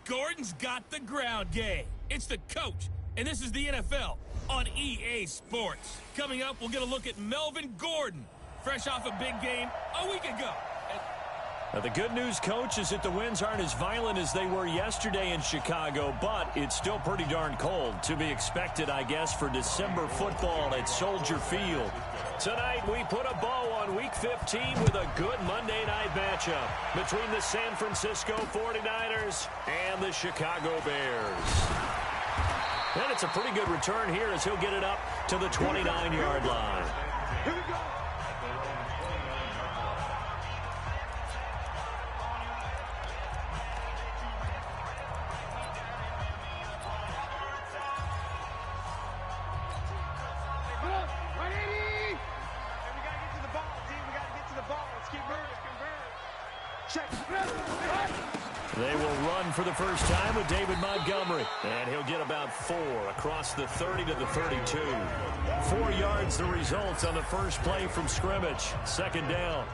Gordon's got the ground game. It's the coach, and this is the NFL on EA Sports. Coming up, we'll get a look at Melvin Gordon, fresh off a big game a week ago. The good news, Coach, is that the winds aren't as violent as they were yesterday in Chicago, but it's still pretty darn cold. To be expected, I guess, for December football at Soldier Field. Tonight, we put a bow on Week 15 with a good Monday night matchup between the San Francisco 49ers and the Chicago Bears. And it's a pretty good return here as he'll get it up to the 29-yard line. Here we go. They will run for the first time with David Montgomery. And he'll get about 4 across the 30 to the 32. 4 yards the result on the first play from scrimmage. Second down.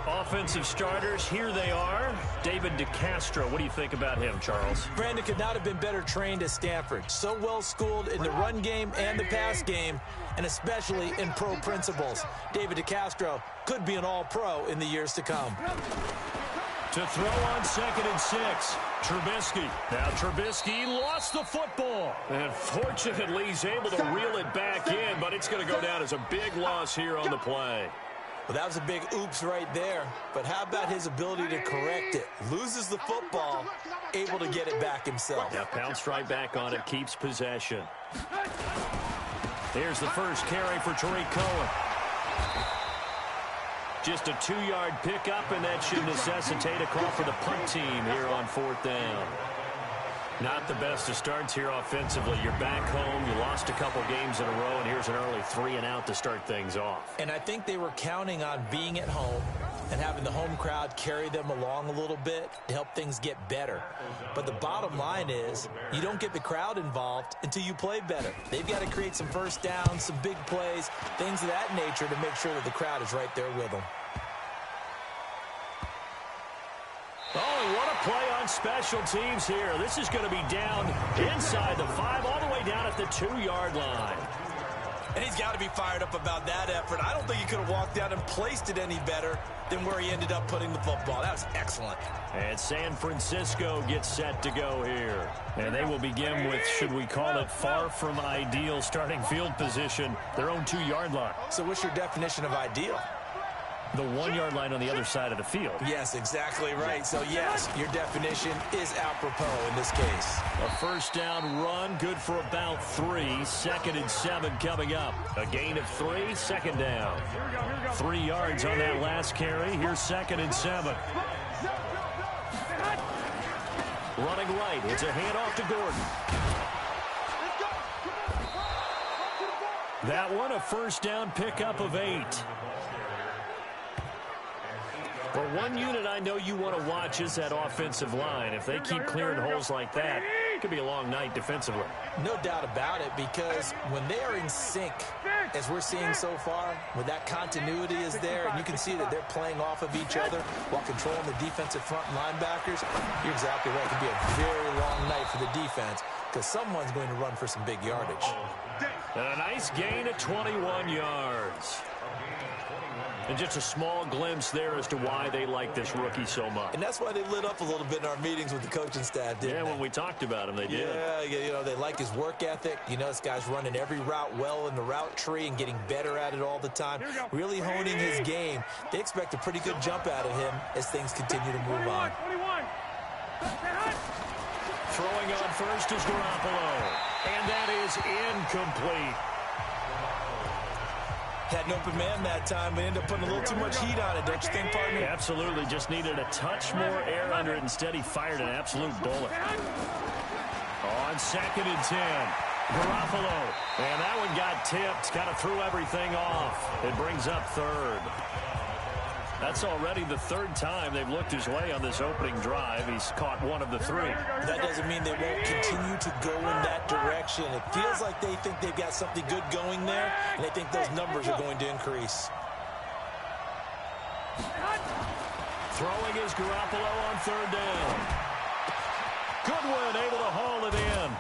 Offensive starters, here they are. David DeCastro, what do you think about him, Charles? Brandon could not have been better trained at Stanford. So well schooled in the run game and the pass game, and especially in pro principles. David DeCastro could be an all-pro in the years to come. To throw on 2nd and 6, Trubisky. Now Trubisky lost the football. And fortunately, he's able to reel it back in, but it's going to go down as a big loss here on the play. Well, that was a big oops right there. But how about his ability to correct it? Loses the football, able to get it back himself. Yeah, pounced right back on it, keeps possession. Here's the first carry for Tariq Cohen. Just a 2-yard pickup, and that should necessitate a call for the punt team here on 4th down. Not the best of starts here offensively. You're back home. You lost a couple games in a row, and here's an early 3-and-out to start things off. And I think they were counting on being at home and having the home crowd carry them along a little bit to help things get better. But the bottom line is you don't get the crowd involved until you play better. They've got to create some first downs, some big plays, things of that nature to make sure that the crowd is right there with them. Oh, and what a play on special teams here. This is going to be down inside the 5, all the way down at the 2-yard line. And he's got to be fired up about that effort. I don't think he could have walked out and placed it any better than where he ended up putting the football. That was excellent. And San Francisco gets set to go here. And they will begin with, should we call it, far from ideal starting field position, their own 2-yard line. So what's your definition of ideal? The 1-yard line on the other side of the field. Yes, exactly right. So, yes, your definition is apropos in this case. A first down run, good for about 3. 2nd and 7 coming up. A gain of 3, 2nd down. 3 yards on that last carry. Here's 2nd and 7. Running right. It's a handoff to Gordon. That one, a first down pickup of 8. Well, one unit I know you want to watch is that offensive line. If they keep clearing holes like that, it could be a long night defensively. No doubt about it, because when they are in sync, as we're seeing so far, when that continuity is there, and you can see that they're playing off of each other while controlling the defensive front linebackers, you're exactly right. It could be a very long night for the defense, because someone's going to run for some big yardage. And a nice gain of 21 yards. And just a small glimpse there as to why they like this rookie so much. And that's why they lit up a little bit in our meetings with the coaching staff, didn't they? Yeah, when we talked about him, they did. Yeah, you know, they like his work ethic. You know, this guy's running every route well in the route tree and getting better at it all the time. Really honing his game. They expect a pretty good jump out of him as things continue to move on. Throwing on first is Garoppolo. And that is incomplete. Had an open man that time, but ended up putting a little too much heat on it, don't you think, partner? Absolutely. Just needed a touch more air under it. Instead, he fired an absolute bullet. On 2nd and 10. Garoppolo. And that one got tipped. Kind of threw everything off. It brings up 3rd. That's already the 3rd time they've looked his way on this opening drive. He's caught one of the 3. That doesn't mean they won't continue to go in that direction. It feels like they think they've got something good going there, and they think those numbers are going to increase. Throwing is Garoppolo on 3rd down. Goodwin able to haul it in.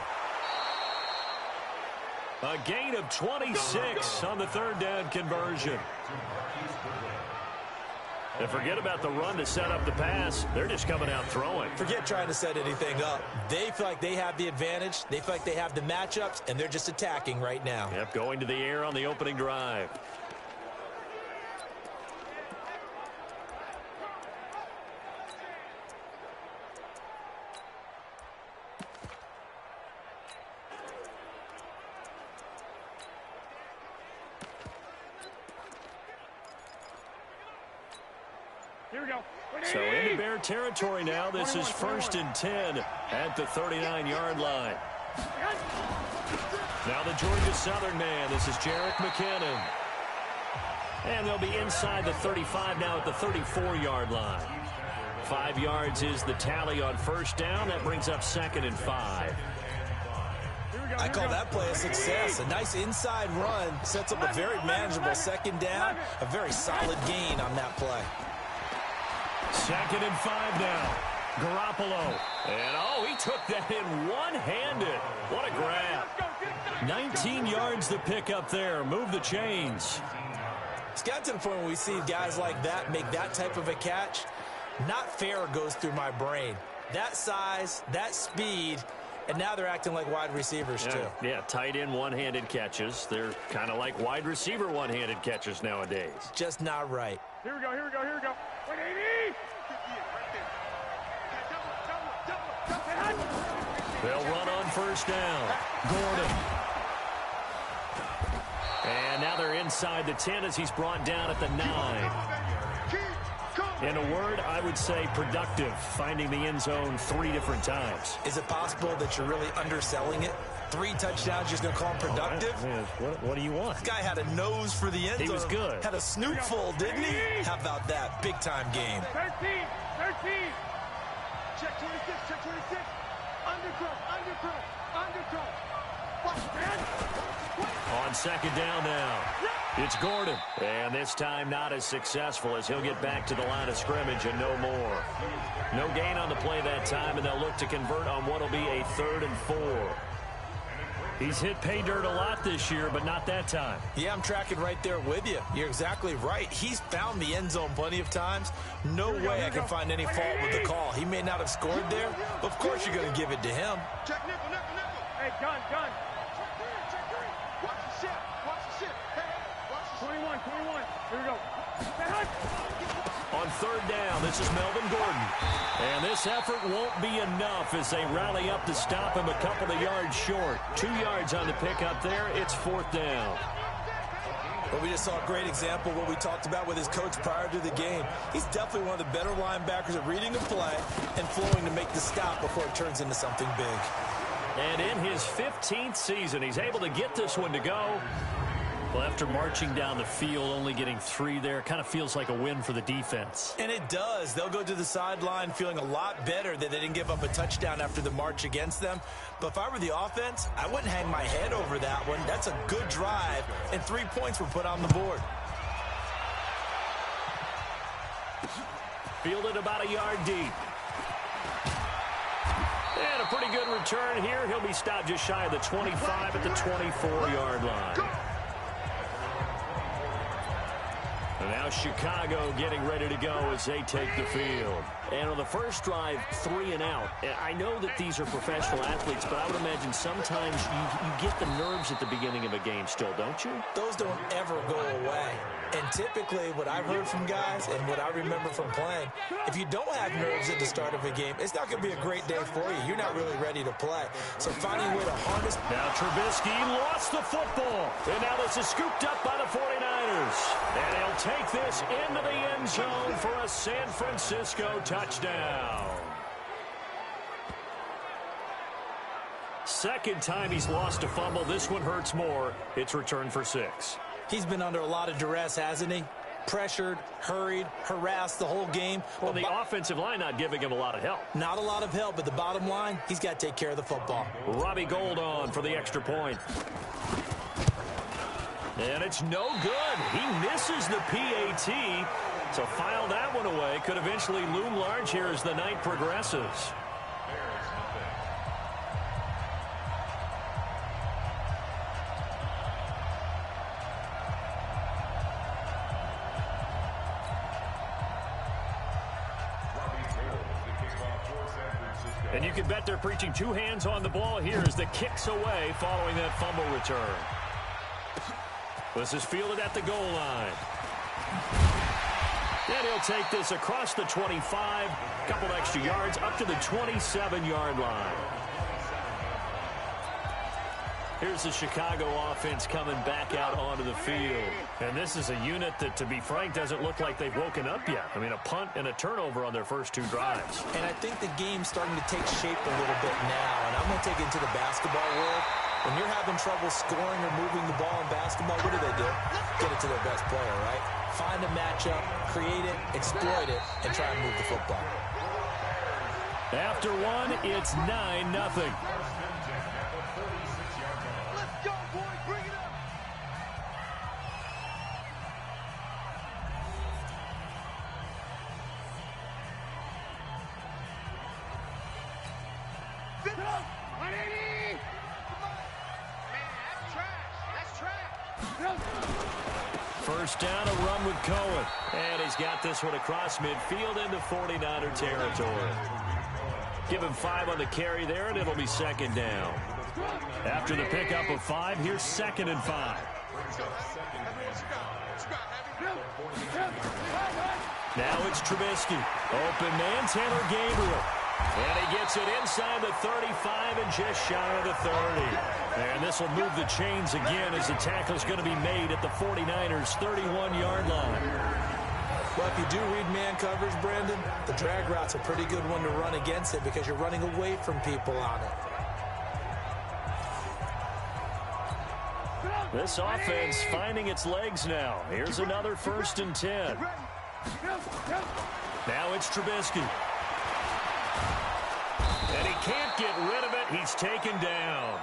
A gain of 26 on the third down conversion. And forget about the run to set up the pass. They're just coming out throwing. Forget trying to set anything up. They feel like they have the advantage. They feel like they have the matchups, and they're just attacking right now. Yep, going to the air on the opening drive. So into Bear territory now. This is 1st and 10 at the 39-yard line. Now the Georgia Southern man. This is Jerick McKinnon. And they'll be inside the 35 now at the 34-yard line. 5 yards is the tally on first down. That brings up 2nd and 5. I call that play a success. A nice inside run sets up a very manageable second down. A very solid gain on that play. 2nd and 5 now. Garoppolo. And, oh, he took that in one-handed. What a grab. 19 yards to pick up there. Move the chains. It's got to the point where we see guys like that make that type of a catch. Not fair goes through my brain. That size, that speed, and now they're acting like wide receivers, too. Yeah, tight end one-handed catches. They're kind of like wide receiver one-handed catches nowadays. Just not right. Here we go, here we go, here we go. 180! They'll run on first down. Gordon. And now they're inside the 10 as he's brought down at the 9. In a word, I would say productive, finding the end zone 3 different times. Is it possible that you're really underselling it? 3 touchdowns, just going to call him productive? What do you want? This guy had a nose for the end zone. He was good. Had a snoot full, didn't he? How about that? Big-time game. 13! Check 26, check 26. Underthrow. Watch, man. On second down now, it's Gordon. And this time not as successful as he'll get back to the line of scrimmage and no more. No gain on the play that time, and they'll look to convert on what will be a 3rd and 4. He's hit pay dirt a lot this year, but not that time. Yeah, I'm tracking right there with you. You're exactly right. He's found the end zone plenty of times. No way I can find any fault with the call. He may not have scored there, but of course you're going to give it to him. Check nickel. Hey, gun. Check green. Watch the ship. Hey, watch the 21. Here we go. On third down, this is Melvin Gordon. And this effort won't be enough as they rally up to stop him a couple of yards short. 2 yards on the pickup there. It's 4th down. Well, we just saw a great example of what we talked about with his coach prior to the game. He's definitely one of the better linebackers at reading the play and flowing to make the stop before it turns into something big. And in his 15th season, he's able to get this one to go. Well, after marching down the field, only getting 3 there, kind of feels like a win for the defense. And it does. They'll go to the sideline feeling a lot better that they didn't give up a touchdown after the march against them. But if I were the offense, I wouldn't hang my head over that one. That's a good drive, and 3 points were put on the board. Fielded about a yard deep. And a pretty good return here. He'll be stopped just shy of the 25 at the 24-yard line. And now Chicago getting ready to go as they take the field. And on the first drive, 3 and out. I know that these are professional athletes, but I would imagine sometimes you get the nerves at the beginning of a game still, don't you? Those don't ever go away. And typically what I've heard from guys and what I remember from playing, if you don't have nerves at the start of a game, it's not going to be a great day for you. You're not really ready to play. So finding a way to harness. Now Trubisky lost the football. And now this is scooped up by the 49ers. And he'll take this into the end zone for a San Francisco touchdown. Second time he's lost a fumble. This one hurts more. It's returned for 6. He's been under a lot of duress, hasn't he? Pressured, hurried, harassed the whole game. Well, the offensive line not giving him a lot of help. Not a lot of help, but the bottom line, he's got to take care of the football. Robbie Gould on for the extra point. And it's no good. He misses the PAT. So file that one away. Could eventually loom large here as the night progresses. And you can bet they're preaching two hands on the ball here as the kick's away following that fumble return. This is fielded at the goal line. And he'll take this across the 25, a couple extra yards, up to the 27-yard line. Here's the Chicago offense coming back out onto the field. And this is a unit that, to be frank, doesn't look like they've woken up yet. I mean, a punt and a turnover on their first two drives. And I think the game's starting to take shape a little bit now. And I'm going to take it into the basketball world. When you're having trouble scoring or moving the ball in basketball, what do? Get it to their best player, right? Find a matchup, create it, exploit it, and try and move the football. After one, it's 9-0. First down, a run with Cohen. And he's got this one across midfield into 49er territory. Give him 5 on the carry there, and it'll be second down. After the pickup of 5, here's 2nd and 5. Now it's Trubisky. Open man, Taylor Gabriel. And he gets it inside the 35 and just shy of the 30. And this will move the chains again as the tackle's going to be made at the 49ers' 31-yard line. Well, if you do read man coverage, Brandon, the drag route's a pretty good one to run against it because you're running away from people on it. This offense finding its legs now. Here's another 1st and 10. Now it's Trubisky. And he can't get rid of it. He's taken down.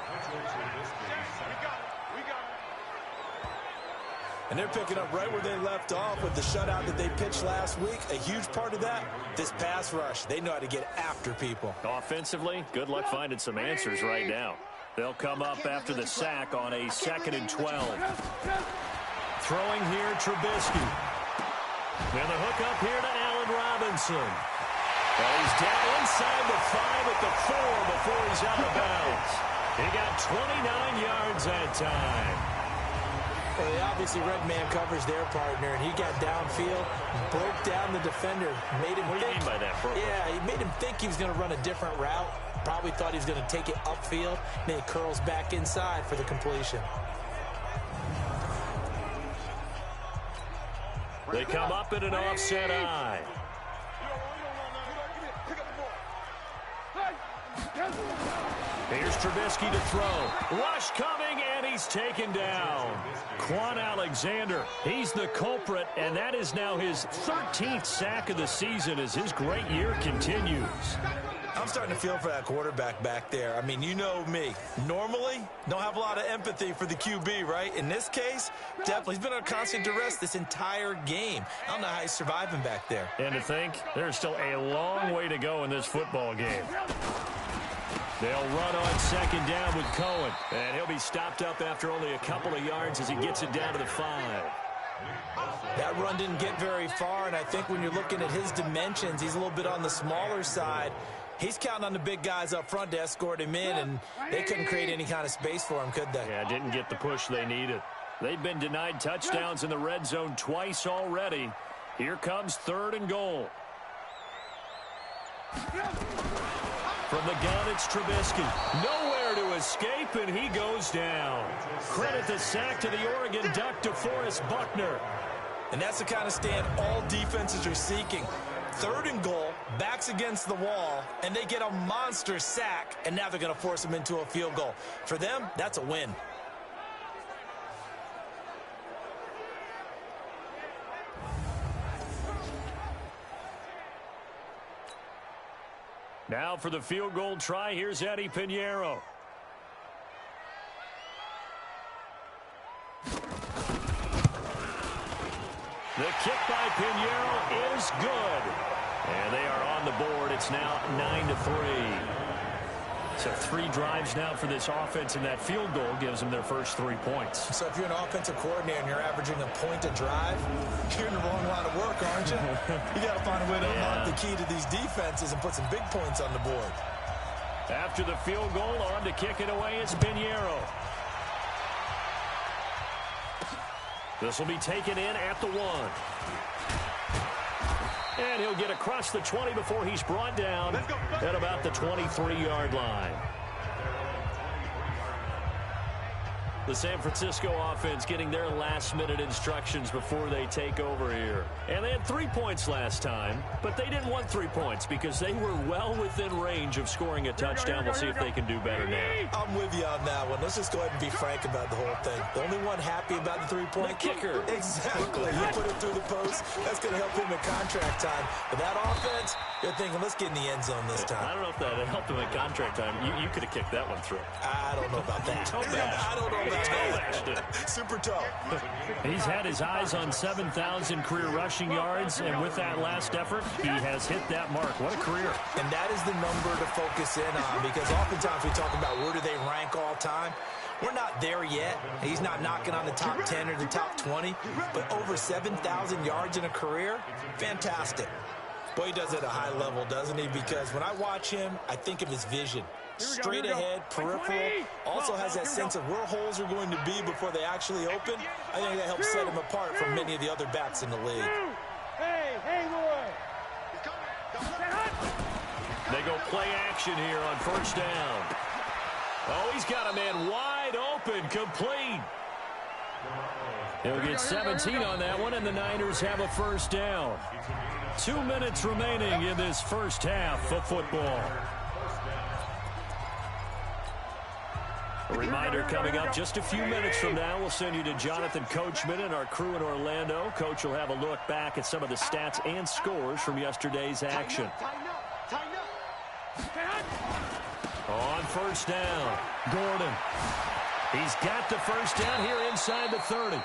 And they're picking up right where they left off with the shutout that they pitched last week. A huge part of that, this pass rush. They know how to get after people. Offensively, good luck finding some answers right now. They'll come up after the sack on a 2nd and 12. Throwing here, Trubisky. And the hook up here to Allen Robinson. Well, he's down inside the 5 at the 4 before he's out of bounds. He got 29 yards that time. Well, they obviously read man coverage their partner, and he got downfield, broke down the defender, made him What do you mean by that, bro? Yeah, he made him think he was going to run a different route. Probably thought he was going to take it upfield. Then he curls back inside for the completion. They come up in an offset eye. Here's Trubisky to throw. Rush coming, and he's taken down. Quan Alexander, he's the culprit, and that is now his 13th sack of the season as his great year continues. I'm starting to feel for that quarterback back there. I mean, you know me. Normally, don't have a lot of empathy for the QB, right? In this case, definitely. He's been on constant duress this entire game. I don't know how he's surviving back there. And to think, there's still a long way to go in this football game. They'll run on 2nd down with Cohen. And he'll be stopped up after only a couple of yards as he gets it down to the 5. That run didn't get very far, and I think when you're looking at his dimensions, he's a little bit on the smaller side. He's counting on the big guys up front to escort him in, and they couldn't create any kind of space for him, could they? Yeah, didn't get the push they needed. They've been denied touchdowns in the red zone twice already. Here comes 3rd and goal. From the gun, it's Trubisky. Nowhere to escape, and he goes down. Credit the sack to the Oregon Duck, DeForest Buckner. And that's the kind of stand all defenses are seeking. 3rd and goal, backs against the wall, and they get a monster sack, and now they're going to force him into a field goal. For them, that's a win. Now for the field goal try, here's Eddie Pinheiro. The kick by Pinheiro is good. And they are on the board. It's now 9-3. So 3 drives now for this offense, and that field goal gives them their first 3 points. So if you're an offensive coordinator and you're averaging a point a drive, you're in the wrong line of work, aren't you? You got to find a way to unlock the key to these defenses and put some big points on the board. After the field goal, on to kick it away is Pinheiro. This will be taken in at the 1. And he'll get across the 20 before he's brought down at about the 23-yard line. The San Francisco offense getting their last-minute instructions before they take over here. And they had 3 points last time, but they didn't want 3 points because they were well within range of scoring a touchdown. We'll see if they can do better now. I'm with you on that one. Let's just go ahead and be frank about the whole thing. The only one happy about the 3-point kicker. Exactly. You put it through the post. That's going to help him in contract time. But that offense, they're thinking, let's get in the end zone this time. I don't know if that helped him in contract time. You could have kicked that one through. I don't know about that. I don't know about that. Super tough. He's had his eyes on 7,000 career rushing yards, and with that last effort, he has hit that mark. What a career. And that is the number to focus in on, because oftentimes we talk about where do they rank all time. We're not there yet. He's not knocking on the top 10 or the top 20, but over 7,000 yards in a career, fantastic. Boy, he does it at a high level, doesn't he? Because when I watch him, I think of his vision. Straight ahead, peripheral, also has that sense of where holes are going to be before they actually open. I think that helps set him apart from many of the other backs in the league. Hey, boy. They go play action here on first down. Oh, he's got a man wide open, complete. He'll get 17 on that one, and the Niners have a first down. 2 minutes remaining in this first half of football. A reminder coming up just a few minutes from now. We'll send you to Jonathan Coachman and our crew in Orlando. Coach will have a look back at some of the stats and scores from yesterday's action. On first down, Gordon. He's got the first down here inside the 30.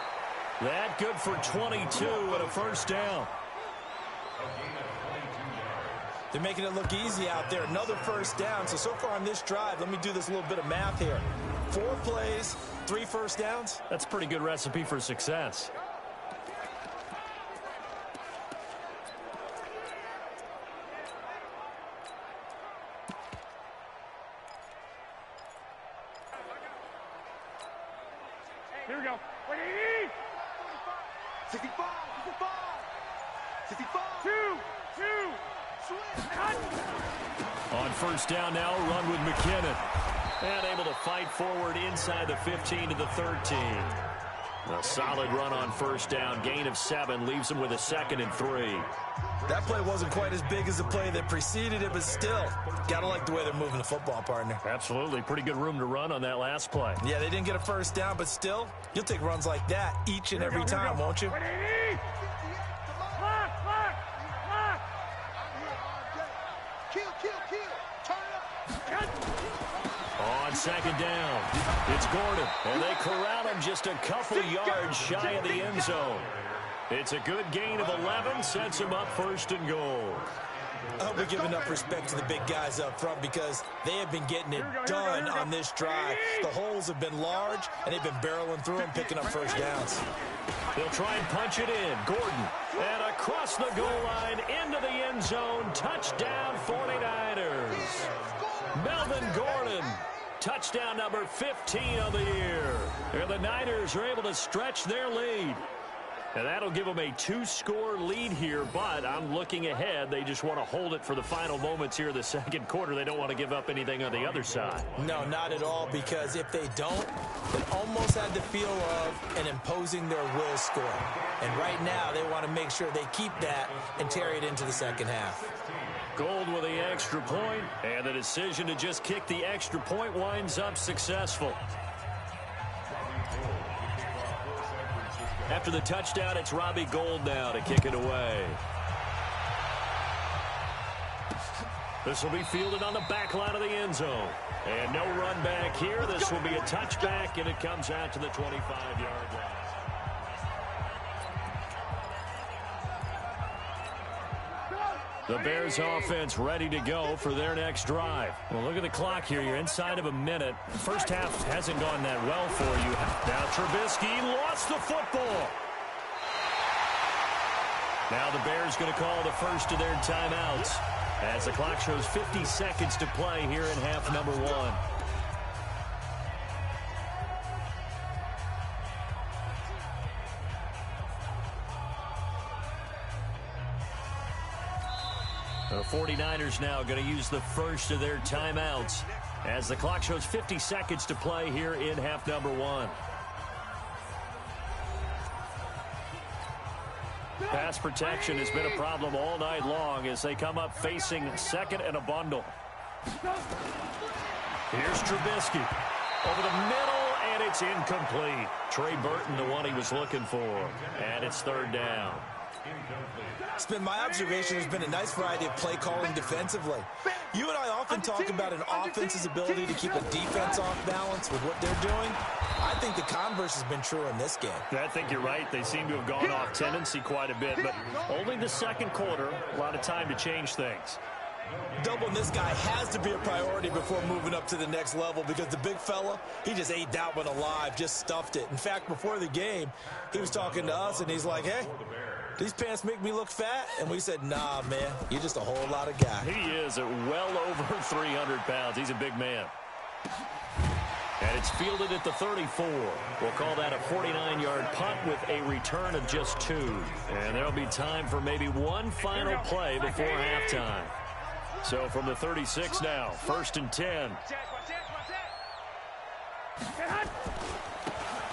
That good for 22 and a first down. They're making it look easy out there. Another first down. So far on this drive, let me do this little bit of math here. 4 plays, 3 first downs. That's a pretty good recipe for success. Here we go. 65. 2. On first down now, run with McKinnon. And able to fight forward inside the 15 to the 13. A solid run on first down. Gain of 7 leaves him with a 2nd and 3. That play wasn't quite as big as the play that preceded it, but still, gotta like the way they're moving the football, partner. Absolutely. Pretty good room to run on that last play. Yeah, they didn't get a first down, but still, you'll take runs like that each and every time, won't you? On second down, it's Gordon, and they corral him just a couple yards shy of the end zone. It's a good gain of 11, sets him up first and goal. I hope we give enough respect to the big guys up front because they have been getting it done on this drive. The holes have been large, and they've been barreling through them, picking up first downs. They'll try and punch it in. Gordon, and across the goal line, into the end zone. Touchdown, 49ers. Melvin Gordon, touchdown number 15 of the year. And the Niners are able to stretch their lead. And that'll give them a 2-score lead here, but I'm looking ahead. They just want to hold it for the final moments here of the second quarter. They don't want to give up anything on the other side. No, not at all, because if they don't, it almost had the feel of an imposing their will score. And right now, they want to make sure they keep that and carry it into the second half. Gold with the extra point, and the decision to just kick the extra point winds up successful. After the touchdown, it's Robbie Gould now to kick it away. This will be fielded on the back line of the end zone. And no run back here. This will be a touchback, and it comes out to the 25-yard line. The Bears offense ready to go for their next drive. Well, look at the clock here. You're inside of a minute. First half hasn't gone that well for you. Now Trubisky lost the football. Now the Bears going to call the first of their timeouts as the clock shows 50 seconds to play here in half number 1. The 49ers now going to use the first of their timeouts as the clock shows 50 seconds to play here in half number 1. Pass protection has been a problem all night long as they come up facing second and a bundle. Here's Trubisky over the middle, and it's incomplete. Trey Burton, the one he was looking for, and it's third down. It's been my observation there's been a nice variety of play calling defensively. You and I often talk about an offense's ability to keep a defense off balance with what they're doing. I think the converse has been true in this game. I think you're right. They seem to have gone off tendency quite a bit, but only the second quarter, a lot of time to change things. Doubling this guy has to be a priority before moving up to the next level because the big fella, he just ate that one alive, just stuffed it. In fact, before the game, he was talking to us, and he's like, hey, these pants make me look fat? And we said, nah, man, you're just a whole lot of guy. He is at well over 300 pounds. He's a big man. And it's fielded at the 34. We'll call that a 49-yard punt with a return of just 2. And there'll be time for maybe one final play before halftime. So from the 36 now, 1st and 10.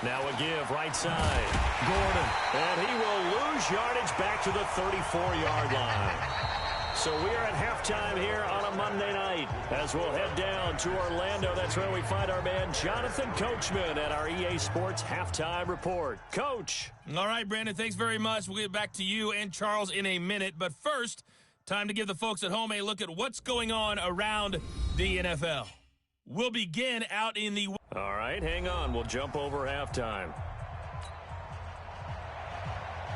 Now a give right side. Gordon. And he will lose yardage back to the 34-yard line. So we are at halftime here on a Monday night as we'll head down to Orlando. That's where we find our man Jonathan Coachman at our EA Sports Halftime Report. Coach. All right, Brandon, thanks very much. We'll get back to you and Charles in a minute. But first, time to give the folks at home a look at what's going on around the NFL. We'll begin out in the... All right, hang on. We'll jump over halftime.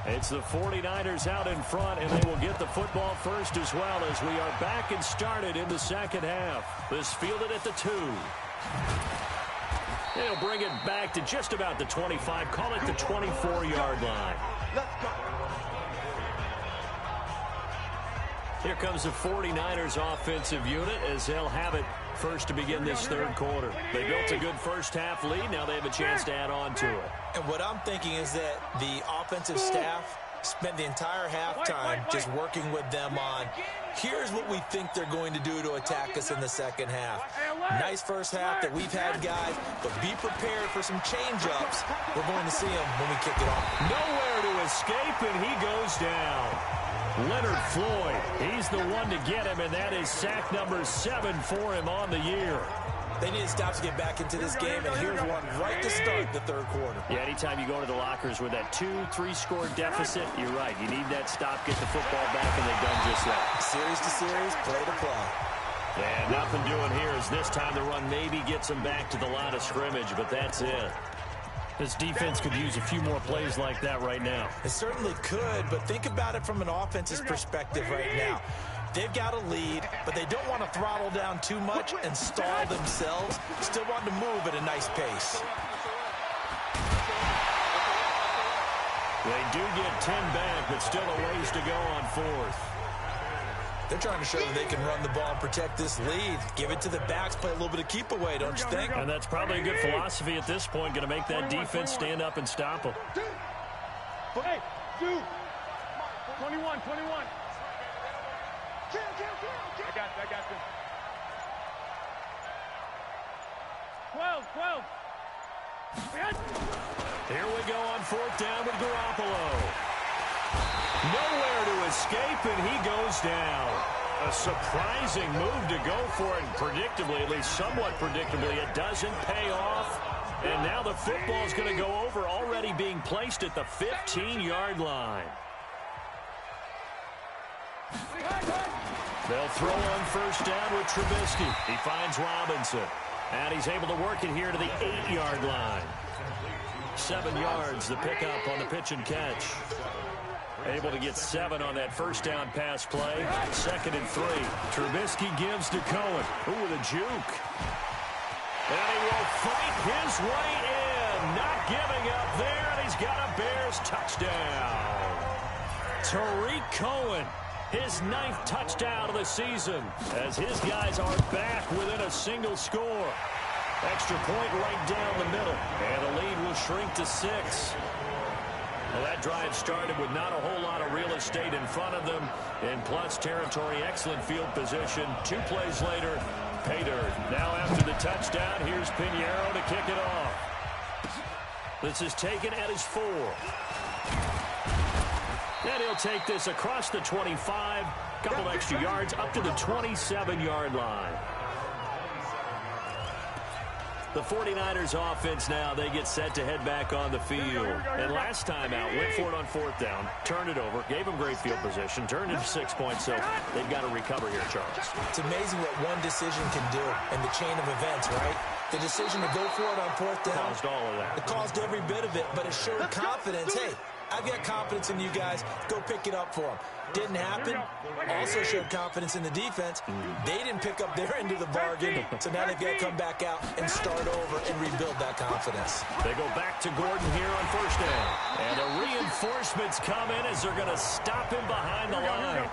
It's the 49ers out in front, and they will get the football first as well as we are back and started in the second half. This fielded at the 2. They'll bring it back to just about the 25. Call it the 24-yard line. Here comes the 49ers offensive unit as they'll have it first to begin this third quarter. They built a good first half lead. Now they have a chance to add on to it. And what I'm thinking is that the offensive staff spent the entire halftime just working with them on, here's what we think they're going to do to attack us in the second half. Nice first half that we've had, guys, but be prepared for some change-ups. We're going to see them when we kick it off. Nowhere to escape, and he goes down. Leonard Floyd, he's the one to get him, and that is sack number 7 for him on the year. They need to stop to get back into this game, and here's one right to start the third quarter. Yeah, anytime you go to the lockers with that 2-3 score deficit, you're right. You need that stop, get the football back, and they've done just that. Series to series, play to play. And nothing doing here is this time the run maybe gets them back to the line of scrimmage, but that's it. This defense could use a few more plays like that right now. It certainly could, but think about it from an offense's perspective right now. They've got a lead, but they don't want to throttle down too much and stall themselves. Still want to move at a nice pace. They do get 10 back, but still a ways to go on 4th. They're trying to show that they can run the ball and protect this lead. Give it to the backs, play a little bit of keep away, don't you think? And that's probably a good philosophy at this point, going to make that defense stand up and stop them. Hey, 2. 21. I got this. 12. Here we go on 4th down with Garoppolo. Nowhere to escape, and he goes down. A surprising move to go for it, predictably, at least somewhat predictably. It doesn't pay off, and now the football is going to go over, already being placed at the 15-yard line. They'll throw on 1st down with Trubisky. He finds Robinson, and he's able to work it here to the 8-yard line. 7 yards, the pickup on the pitch and catch. Able to get 7 on that 1st down pass play. 2nd and 3. Trubisky gives to Cohen. Ooh, with a juke. And he will fight his way in. Not giving up there, and he's got a Bears touchdown. Tariq Cohen, his 9th touchdown of the season, as his guys are back within a single score. Extra point right down the middle, and the lead will shrink to 6. Well, that drive started with not a whole lot of real estate in front of them. In plus territory, excellent field position. 2 plays later, pay dirt. Now after the touchdown, here's Pinheiro to kick it off. This is taken at his 4. And he'll take this across the 25. Couple extra yards up to the 27-yard line. The 49ers offense now, they get set to head back on the field. And last time out, went for it on 4th down, turned it over, gave them great field position, turned into 6 points, so they've got to recover here, Charles. It's amazing what one decision can do in the chain of events, right? The decision to go for it on 4th down. Caused all of that. It caused every bit of it, but it showed confidence. Hey, I've got confidence in you guys. Go pick it up for them. Didn't happen. Also showed confidence in the defense. They didn't pick up their end of the bargain, so now they've got to come back out and start over and rebuild that confidence. They go back to Gordon here on 1st down. And the reinforcements come in as they're going to stop him behind the line.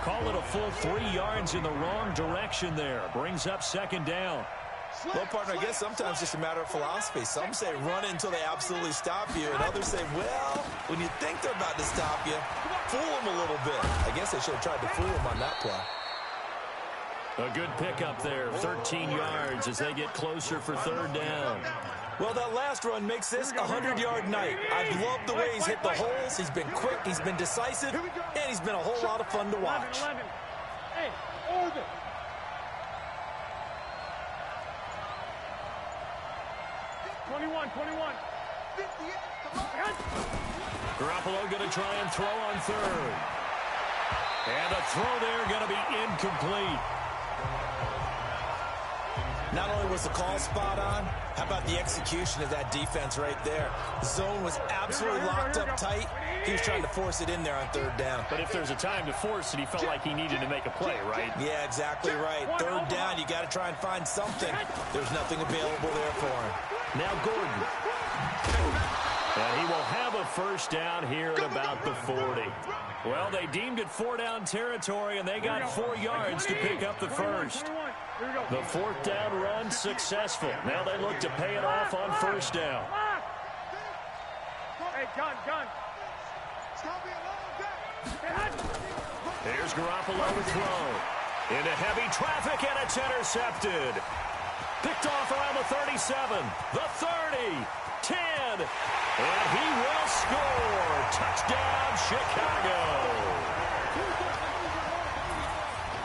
Call it a full 3 yards in the wrong direction there. Brings up 2nd down. Well, partner, I guess sometimes it's just a matter of philosophy. Some say run until they absolutely stop you, and others say, well, when you think they're about to stop you, fool them a little bit. I guess they should have tried to fool them on that play. A good pickup there, 13 yards as they get closer for 3rd down. Well, that last run makes this a 100-yard night. I've loved the way he's hit the holes. He's been quick, he's been decisive, and he's been a whole lot of fun to watch. Hey, order. Garoppolo going to try and throw on 3rd. And the throw there going to be incomplete. Not only was the call spot on, how about the execution of that defense right there? The zone was absolutely locked up tight. He was trying to force it in there on 3rd down. But if there's a time to force it, he felt like he needed to make a play, right? Yeah, exactly right. 3rd down, you got to try and find something. There's nothing available there for him. Now Gordon. And he will have a 1st down here at about the 40. Well, they deemed it 4-down territory, and they got 4 yards to pick up the 1st. The 4th down run successful. Now they look to pay it off on 1st down. Hey, gun. Here's Garoppolo to throw. Into heavy traffic, and it's intercepted. Picked off around the 37, the 30, 10, and he will score. Touchdown, Chicago.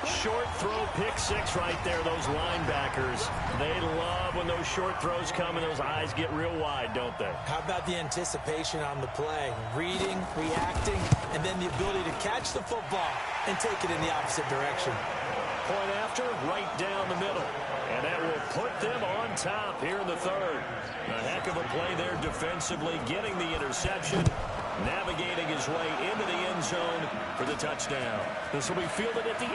Short throw, pick 6 right there. Those linebackers, they love when those short throws come and those eyes get real wide, don't they? How about the anticipation on the play? Reading, reacting, and then the ability to catch the football and take it in the opposite direction. Point after, right down the middle. And that will put them on top here in the 3rd. A heck of a play there defensively, getting the interception, navigating his way into the end zone for the touchdown. This will be fielded at the 8.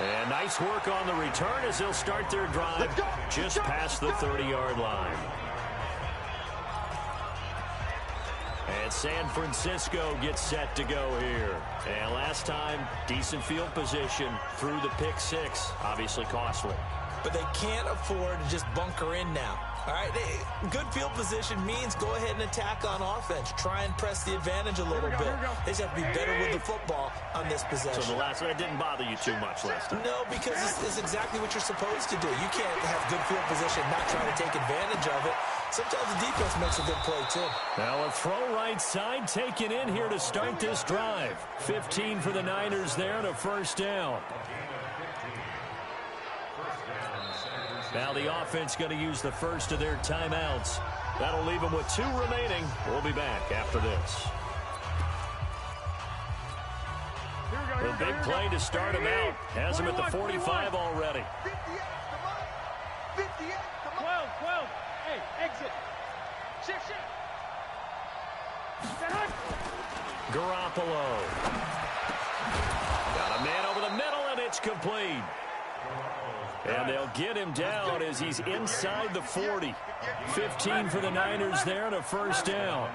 And nice work on the return as they'll start their drive just past the 30-yard line. And San Francisco gets set to go here. And last time, decent field position through the pick 6. Obviously costly. But they can't afford to just bunker in now. All right, good field position means go ahead and attack on offense. Try and press the advantage a little bit. They just have to be better with the football on this possession. So the last one, it didn't bother you too much last time? No, because it's exactly what you're supposed to do. You can't have good field position and not try to take advantage of it. Sometimes the defense makes a good play, too. Now a throw right side taken in here to start this drive. 15 for the Niners there and a 1st down. Now the offense going to use the first of their timeouts. That'll leave them with 2 remaining. We'll be back after this. The big play to start him out. Has him at the 45 already. 12. Hey, exit. Shift. Garoppolo. Got a man over the middle, and it's complete. And they'll get him down as he's inside the 40. 15 for the Niners there and a 1st down.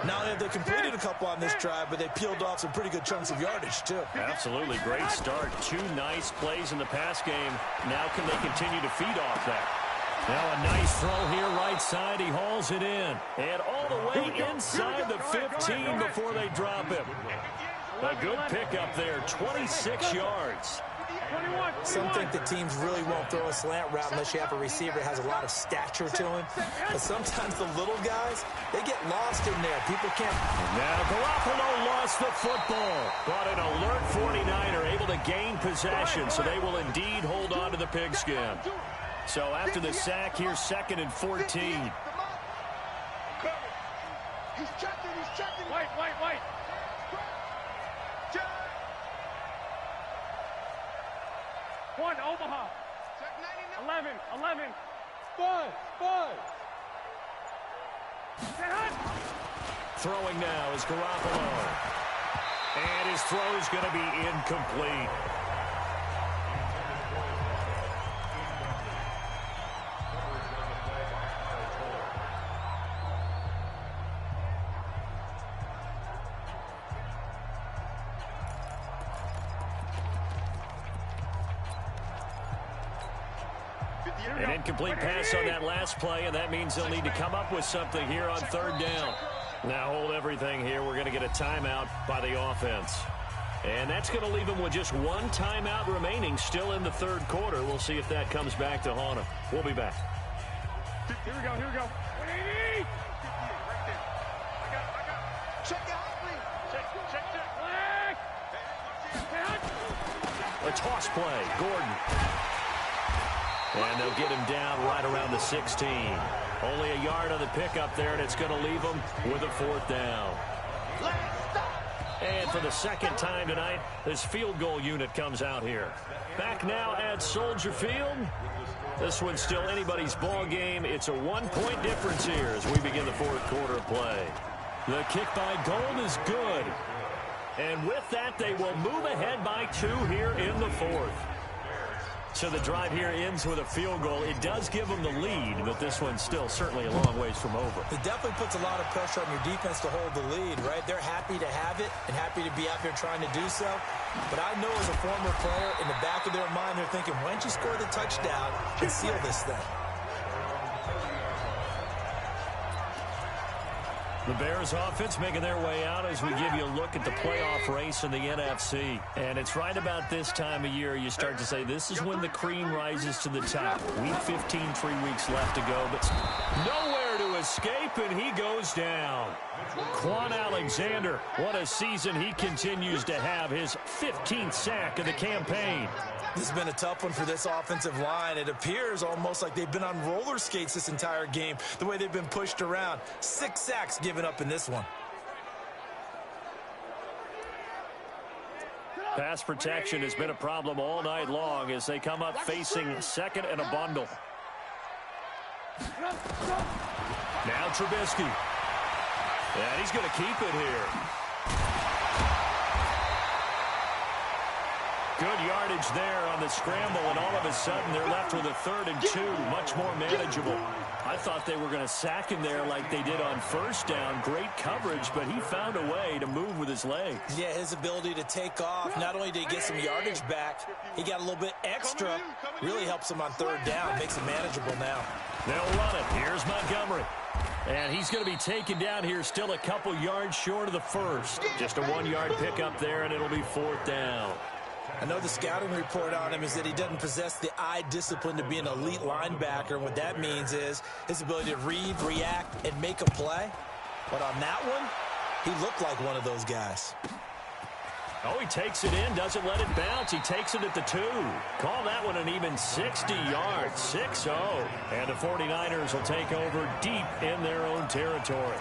Not only have they completed a couple on this drive, but they peeled off some pretty good chunks of yardage, too. Absolutely. Great start. 2 nice plays in the pass game. Now can they continue to feed off that? Now a nice throw here right side. He hauls it in. And all the way inside the 15 before they drop him. A good pickup there. 26 yards. Some think that teams really won't throw a slant route unless you have a receiver that has a lot of stature to him. But sometimes the little guys, they get lost in there. People can't. Now Garoppolo lost the football. But an alert 49er able to gain possession, so they will indeed hold on to the pigskin. So after the sack, here's 2nd and 14. He's checking. White. 1, Omaha. 11. 5. Throwing now is Garoppolo. And his throw is going to be incomplete. An incomplete pass on that last play, and that means they'll need to come up with something here on 3rd down. Now hold everything here. We're going to get a timeout by the offense. And that's going to leave them with just 1 timeout remaining still in the 3rd quarter. We'll see if that comes back to haunt them. We'll be back. Here we go. 180. Check out, Check. A toss play. Gordon. And they'll get him down right around the 16. Only a yard on the pickup there, and it's going to leave them with a 4th down. And for the 2nd time tonight, this field goal unit comes out here. Back now at Soldier Field. This one's still anybody's ball game. It's a 1-point difference here as we begin the 4th quarter of play. The kick by Gold is good. And with that, they will move ahead by 2 here in the 4th. So the drive here ends with a field goal. It does give them the lead, but this one's still certainly a long ways from over. It definitely puts a lot of pressure on your defense to hold the lead, right? They're happy to have it and happy to be out there trying to do so. But I know as a former player, in the back of their mind, they're thinking, why don't you score the touchdown and seal this thing? The Bears offense making their way out as we give you a look at the playoff race in the NFC. And it's right about this time of year you start to say this is when the cream rises to the top. Week 15, 3 weeks left to go, but nowhere to escape, and he goes down. Quan Alexander, what a season he continues to have, his 15th sack of the campaign. This has been a tough one for this offensive line. It appears almost like they've been on roller skates this entire game, the way they've been pushed around. 6 sacks given up in this one. Pass protection has been a problem all night long as they come up facing 2nd and a bundle. Now Trubisky. And he's going to keep it here. Good yardage there on the scramble, and all of a sudden they're left with a 3rd and 2, much more manageable. I thought they were going to sack him there like they did on 1st down. Great coverage, but he found a way to move with his legs. Yeah, his ability to take off, not only did he get some yardage back, he got a little bit extra. Really helps him on 3rd down, makes it manageable now. They'll run it. Here's Montgomery. And he's going to be taken down here, still a couple yards short of the 1st. Just a 1-yard pickup there, and it'll be 4th down. I know the scouting report on him is that he doesn't possess the eye discipline to be an elite linebacker. And what that means is his ability to read, react, and make a play. But on that one, he looked like one of those guys. Oh, he takes it in, doesn't let it bounce. He takes it at the 2. Call that one an even 60 yards, 6-0. And the 49ers will take over deep in their own territory.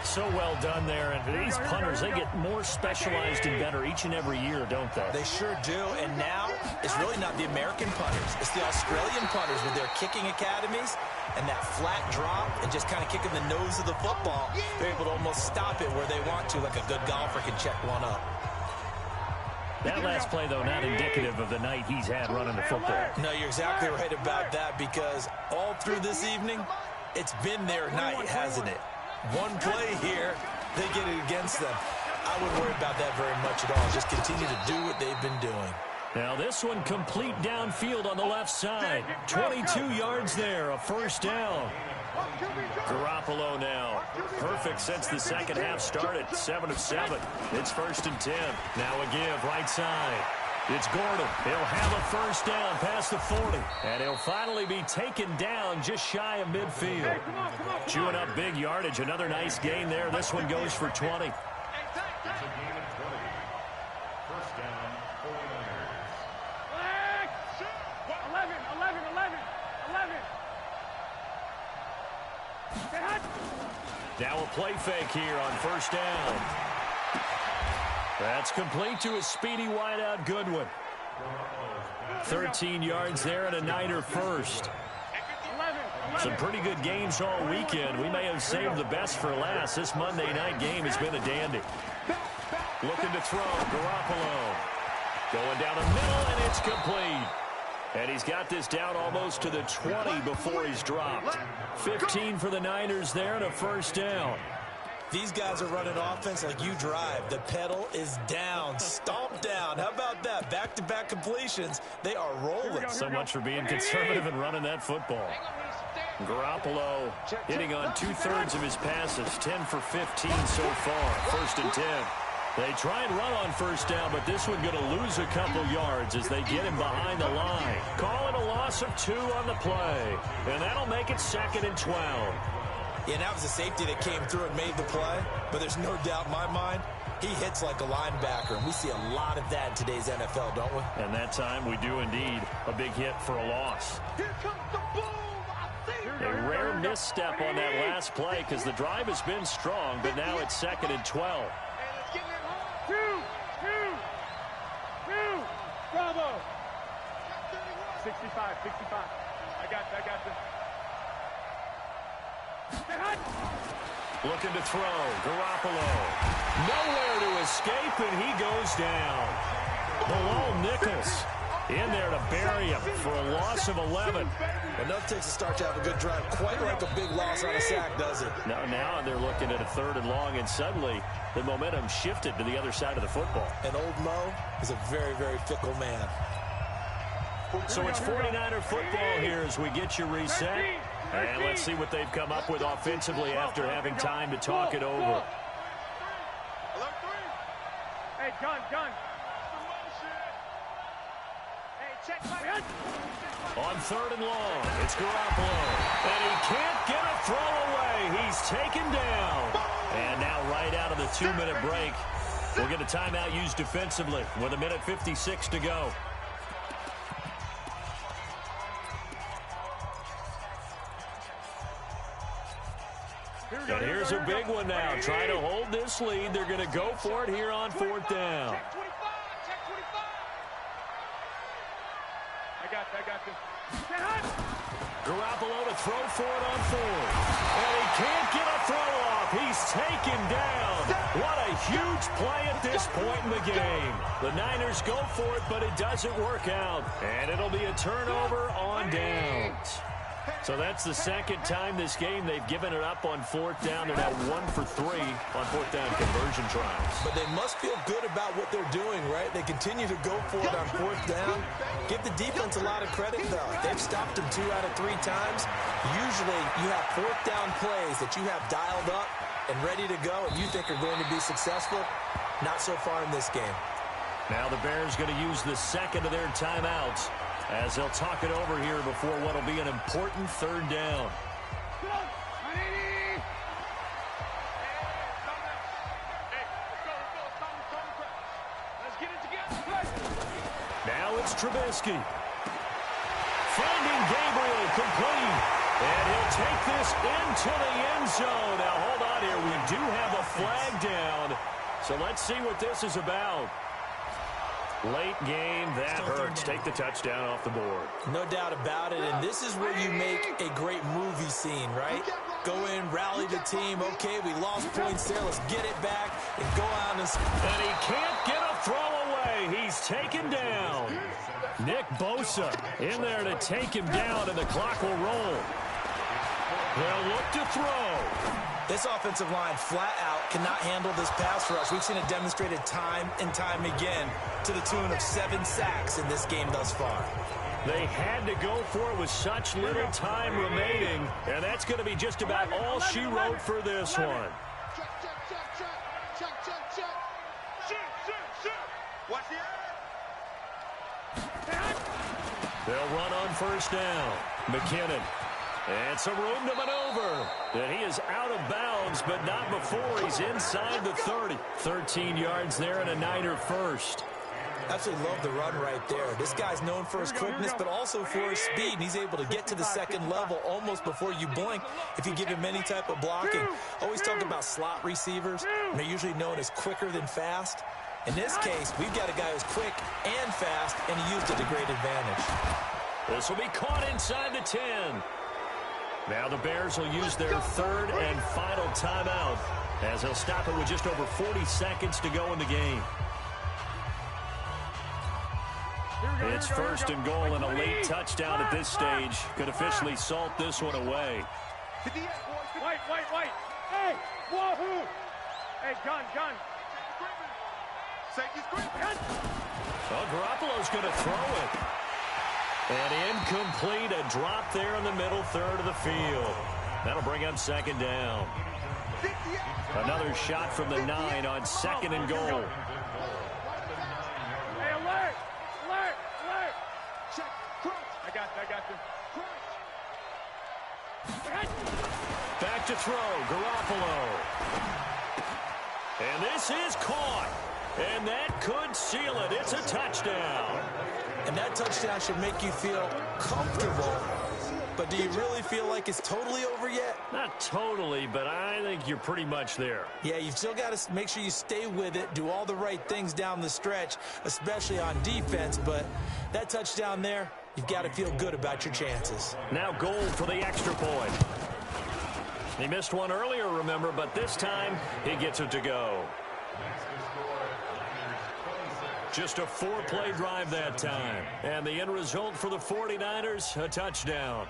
So well done there, and these punters, they get more specialized and better each and every year, don't they? They sure do, and now it's really not the American punters. It's the Australian punters with their kicking academies and that flat drop and just kind of kicking the nose of the football. They're able to almost stop it where they want to, like a good golfer can check one up. That last play, though, not indicative of the night he's had running the football. No, you're exactly right about that, because all through this evening, it's been their night, hasn't it? One play here, they get it against them. I wouldn't worry about that very much at all. Just continue to do what they've been doing. Now this one complete downfield on the left side. 22 yards there, a first down. Garoppolo now. Perfect since the second half started. 7 of 7. It's 1st and 10. Now a give right side. It's Gordon. He'll have a first down past the 40. And he'll finally be taken down just shy of midfield. Chewing up big yardage. Another nice gain there. This one goes for 20. It's a game of 20. First down, 49ers. 11. Now a play fake here on first down. That's complete to a speedy wideout Goodwin. 13 yards there and a Niner first. Some pretty good games all weekend. We may have saved the best for last. This Monday night game has been a dandy. Looking to throw, Garoppolo. Going down the middle, and it's complete. And he's got this down almost to the 20 before he's dropped. 15 for the Niners there and a first down. These guys are running offense like you drive. The pedal is down, stomp down. How about that? Back-to-back completions. They are rolling. So much for being conservative and running that football. Garoppolo hitting on 2/3 of his passes, 10 for 15 so far. 1st and 10. They try and run on first down, but this one going to lose a couple yards as they get him behind the line. Call it a loss of 2 on the play, and that'll make it 2nd and 12. Yeah, that was a safety that came through and made the play, but there's no doubt in my mind he hits like a linebacker, and we see a lot of that in today's NFL, don't we? And that time we do indeed. A big hit for a loss. Here comes the boom. A rare misstep on that last play because the drive has been strong, but now it's 2nd and 12. Two. Bravo. 65. I got this. Looking to throw. Garoppolo. Nowhere to escape, and he goes down. Below Nichols. In there to bury him for a loss of 11. Enough takes a start to have a good drive. Quite like a big loss on a sack, does it? Now they're looking at a 3rd and long, and suddenly the momentum shifted to the other side of the football. And old Mo is a very, very fickle man. So it's 49er football here as we get you reset. And let's see what they've come up with offensively after having time to talk it over. Hey, gun. On 3rd and long, it's Garoppolo. And he can't get a throw away. He's taken down. And now right out of the 2-minute break, we'll get a timeout used defensively with 1:56 to go. And here's a big one now. Trying to hold this lead. They're going to go for it here on 4th down. I got this. Garoppolo to throw for it on 4th. And he can't get a throw off. He's taken down. What a huge play at this point in the game. The Niners go for it, but it doesn't work out. And it'll be a turnover on downs. So that's the second time this game they've given it up on 4th down. They're now 1 for 3 on 4th down conversion tries. But they must feel good about what they're doing, right? They continue to go for it on 4th down. Give the defense a lot of credit, though. They've stopped them 2 out of 3 times. Usually you have 4th down plays that you have dialed up and ready to go and you think are going to be successful. Not so far in this game. Now the Bears going to use the second of their timeouts as they'll talk it over here before what will be an important 3rd down. Now it's Trubisky. Finding Gabriel complete. And he'll take this into the end zone. Now hold on here. We do have a flag down. So let's see what this is about. Late game, that hurts. Take the touchdown off the board. No doubt about it, and this is where you make a great movie scene, right? Go in, rally the team. Okay, we lost points there. Let's get it back and go out and... And he can't get a throw away. He's taken down. Nick Bosa in there to take him down, and the clock will roll. They'll look to throw. This offensive line flat out cannot handle this pass rush. We've seen it demonstrated time and time again to the tune of 7 sacks in this game thus far. They had to go for it with such little time remaining, and that's going to be just about all she wrote for this one. Watch the They'll run on first down. McKinnon. And some room to maneuver. And he is out of bounds, but not before he's inside the 30. 13 yards there and a Niner first. Absolutely love the run right there. This guy's known for his quickness, but also for his speed. And he's able to get to the second level almost before you blink if you give him any type of blocking. Always talk about slot receivers. And they're usually known as quicker than fast. In this case, we've got a guy who's quick and fast, and he used it to great advantage. This will be caught inside the 10. Now the Bears will use their third and final timeout as they'll stop it with just over 40 seconds to go in the game. It's first and goal, and a late touchdown at this stage could officially salt this one away. White. Hey, wahoo! Hey, John. safety's green. Well, Garoppolo's going to throw it. And incomplete, a drop there in the middle third of the field. That'll bring up second down. Another shot from the 9 on second and goal. Hey, alert! Check, crunch. I got you. Back to throw, Garoppolo. And this is caught. And that could seal it. It's a touchdown. And that touchdown should make you feel comfortable. But do you really feel like it's totally over yet? Not totally, but I think you're pretty much there. Yeah, you've still got to make sure you stay with it, do all the right things down the stretch, especially on defense. But that touchdown there, you've got to feel good about your chances. Now goal for the extra point. He missed one earlier, remember, but this time he gets it to go. Just a 4-play drive that time. And the end result for the 49ers, a touchdown.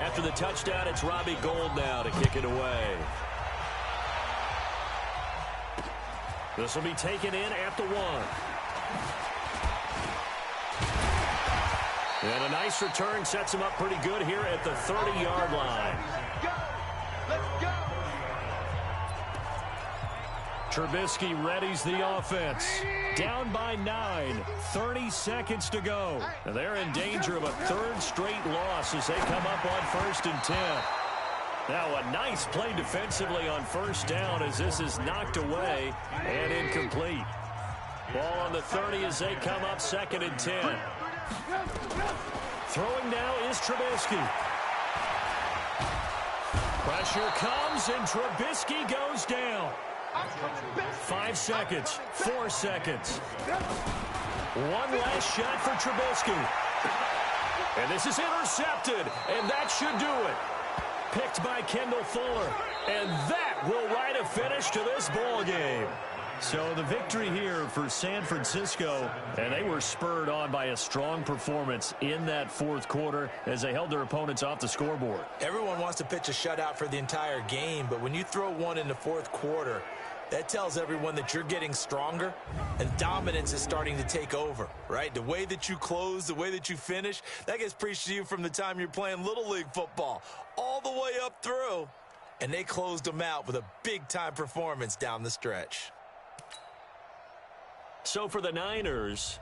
After the touchdown, it's Robbie Gould now to kick it away. This will be taken in at the 1. And a nice return sets him up pretty good here at the 30-yard line. Let's go. Trubisky readies the offense. Down by 9. 30 seconds to go. And they're in danger of a third straight loss as they come up on 1st and 10. Now a nice play defensively on first down as this is knocked away and incomplete. Ball on the 30 as they come up 2nd and 10. Throwing now is Trubisky. Pressure comes and Trubisky goes down. 5 seconds, 4 seconds. One last shot for Trubisky. And this is intercepted, and that should do it. Picked by Kendall Fuller, and that will write a finish to this ball game. So the victory here for San Francisco, and they were spurred on by a strong performance in that 4th quarter as they held their opponents off the scoreboard. Everyone wants to pitch a shutout for the entire game, but when you throw one in the 4th quarter, that tells everyone that you're getting stronger and dominance is starting to take over, right? The way that you close, the way that you finish, that gets preached to you from the time you're playing Little League football all the way up through. And they closed them out with a big-time performance down the stretch. So for the Niners,